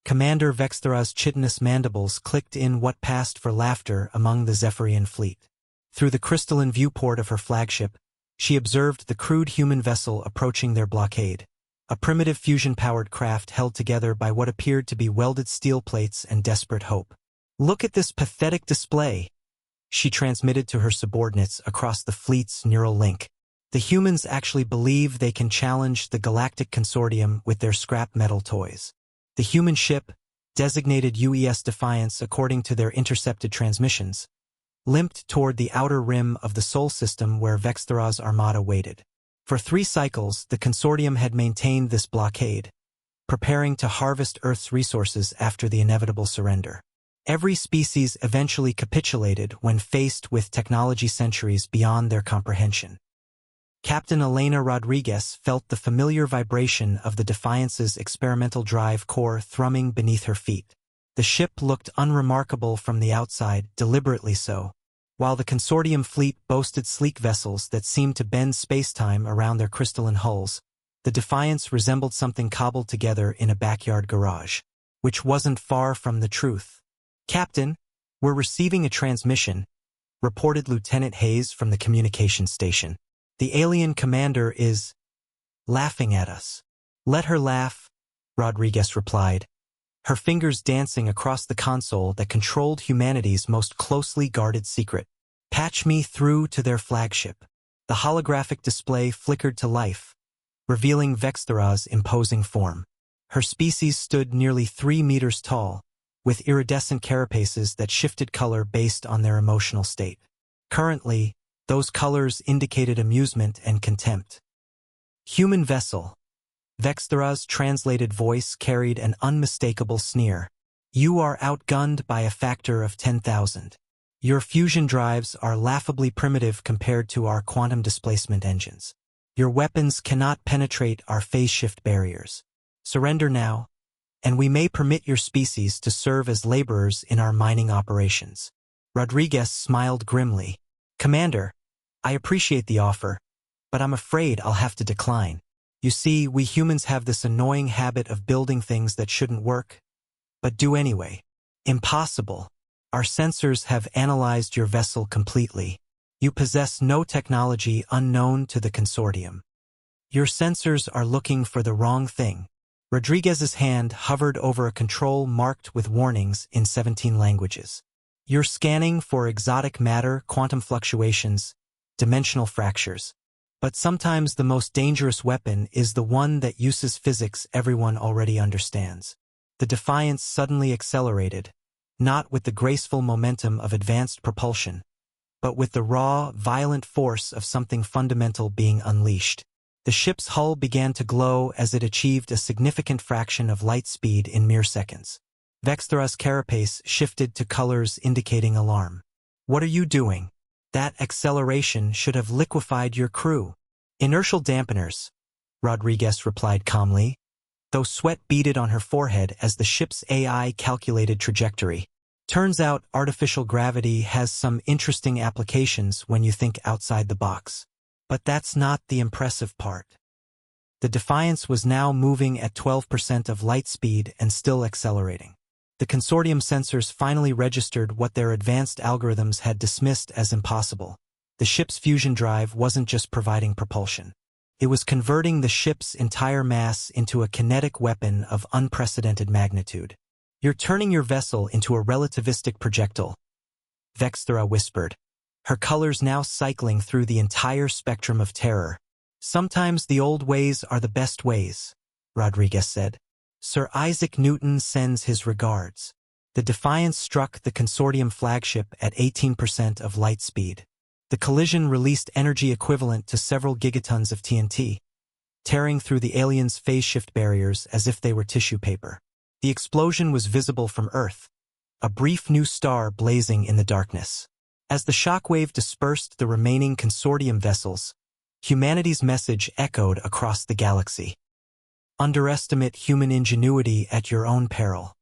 Commander Vexthera's chitinous mandibles clicked in what passed for laughter among the Zephyrian fleet. Through the crystalline viewport of her flagship, she observed the crude human vessel approaching their blockade, a primitive fusion-powered craft held together by what appeared to be welded steel plates and desperate hope. "Look at this pathetic display," she transmitted to her subordinates across the fleet's neural link. "The humans actually believe they can challenge the Galactic Consortium with their scrap metal toys." The human ship, designated UES Defiance according to their intercepted transmissions, limped toward the outer rim of the Sol system where Vexthera's armada waited. For 3 cycles, the consortium had maintained this blockade, preparing to harvest Earth's resources after the inevitable surrender. Every species eventually capitulated when faced with technology centuries beyond their comprehension. Captain Elena Rodriguez felt the familiar vibration of the Defiance's experimental drive core thrumming beneath her feet. The ship looked unremarkable from the outside, deliberately so, while the consortium fleet boasted sleek vessels that seemed to bend space-time around their crystalline hulls. The Defiance resembled something cobbled together in a backyard garage, which wasn't far from the truth. "Captain, we're receiving a transmission," reported Lieutenant Hayes from the communication station. "The alien commander is laughing at us." "Let her laugh," Rodriguez replied, her fingers dancing across the console that controlled humanity's most closely guarded secret. "Patch me through to their flagship." The holographic display flickered to life, revealing Vexthera's imposing form. Her species stood nearly 3 meters tall, with iridescent carapaces that shifted color based on their emotional state. Currently, those colors indicated amusement and contempt. "Human vessel." Vexthera's translated voice carried an unmistakable sneer. "You are outgunned by a factor of 10,000. Your fusion drives are laughably primitive compared to our quantum displacement engines. Your weapons cannot penetrate our phase shift barriers. Surrender now, and we may permit your species to serve as laborers in our mining operations." Rodriguez smiled grimly. "Commander, I appreciate the offer, but I'm afraid I'll have to decline. You see, we humans have this annoying habit of building things that shouldn't work, but do anyway." "Impossible. Our sensors have analyzed your vessel completely. You possess no technology unknown to the consortium. Your sensors are looking for the wrong thing." Rodriguez's hand hovered over a control marked with warnings in 17 languages. "You're scanning for exotic matter, quantum fluctuations, dimensional fractures. But sometimes the most dangerous weapon is the one that uses physics everyone already understands." The Defiance suddenly accelerated, not with the graceful momentum of advanced propulsion, but with the raw, violent force of something fundamental being unleashed. The ship's hull began to glow as it achieved a significant fraction of light speed in mere seconds. Vexthera's carapace shifted to colors indicating alarm. "What are you doing? That acceleration should have liquefied your crew." "Inertial dampeners," Rodriguez replied calmly, though sweat beaded on her forehead as the ship's AI calculated trajectory. "Turns out artificial gravity has some interesting applications when you think outside the box. But that's not the impressive part." The Defiance was now moving at 12% of light speed and still accelerating. The consortium sensors finally registered what their advanced algorithms had dismissed as impossible. The ship's fusion drive wasn't just providing propulsion. It was converting the ship's entire mass into a kinetic weapon of unprecedented magnitude. "You're turning your vessel into a relativistic projectile," Vexthera whispered, her colors now cycling through the entire spectrum of terror. "Sometimes the old ways are the best ways," Rodriguez said. "Sir Isaac Newton sends his regards." The Defiance struck the consortium flagship at 18% of light speed. The collision released energy equivalent to several gigatons of TNT, tearing through the aliens' phase shift barriers as if they were tissue paper. The explosion was visible from Earth, a brief new star blazing in the darkness. As the shockwave dispersed the remaining consortium vessels, humanity's message echoed across the galaxy. "Underestimate human ingenuity at your own peril."